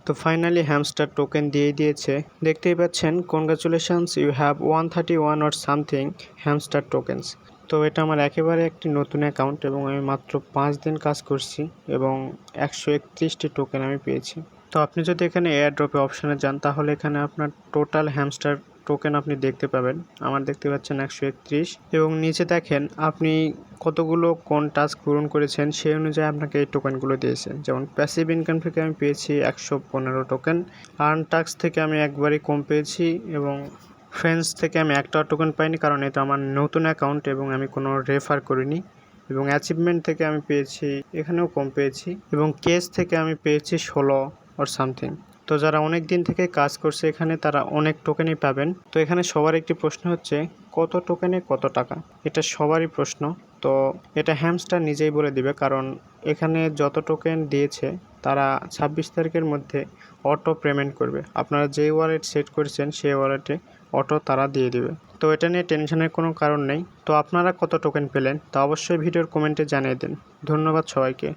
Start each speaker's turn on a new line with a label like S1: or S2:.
S1: তো finally hamster token দিয়ে দিয়েছে। দেখতেই পাচ্ছেন, congratulations, you have 131 or something hamster tokens. তো এটা আমার একেবারে একটি নতুন অ্যাকাউন্ট এবং আমি মাত্র 5 দিন কাজ করছি এবং 131টি টোকেন আমি পেয়েছি। তো আপনি যদি এখানে এয়ারড্রপে অপশানে যান তাহলে এখানে আপনার টোটাল হ্যামস্টার টোকেন আপনি দেখতে পাবেন। আমার দেখতে পাচ্ছেন 131 এবং নিচে দেখেন আপনি কতগুলো কোন টাস্ক পূরণ করেছেন সেই অনুযায়ী আপনাকে এই টোকেনগুলো দিয়েছে। যেমন প্যাসিভ ইনকাম থেকে আমি পেয়েছি 115 টোকেন, আর্ন টাস্ক থেকে আমি একবারই কম পেয়েছি এবং ফ্রেন্ডস থেকে আমি একটা টোকেন পাইনি, কারণ এটা আমার নতুন অ্যাকাউন্ট এবং আমি কোনো রেফার করিনি। এবং অ্যাচিভমেন্ট থেকে আমি পেয়েছি, এখানেও কম পেয়েছি, এবং কেস থেকে আমি পেয়েছি 16 অর সামথিং। তো যারা অনেক দিন থেকে কাজ করছে এখানে তারা অনেক টোকেনই পাবেন। তো এখানে সবার একটি প্রশ্ন হচ্ছে কত টোকেনে কত টাকা, এটা সবারই প্রশ্ন। তো এটা হ্যামস্টার নিজেই বলে দিবে, কারণ এখানে যত টোকেন দিয়েছে তারা 26 তারিখের মধ্যে অটো পেমেন্ট করবে। আপনারা যেই ওয়ালেট সেট করেছেন সেই ওয়ালেটে অটো তারা দিয়ে দিবে। তো এটা নিয়ে টেনশনের কোনো কারণ নেই। তো আপনারা কত টোকেন পেলেন তা অবশ্যই ভিডিওর কমেন্টে জানিয়ে দিন। ধন্যবাদ সবাইকে।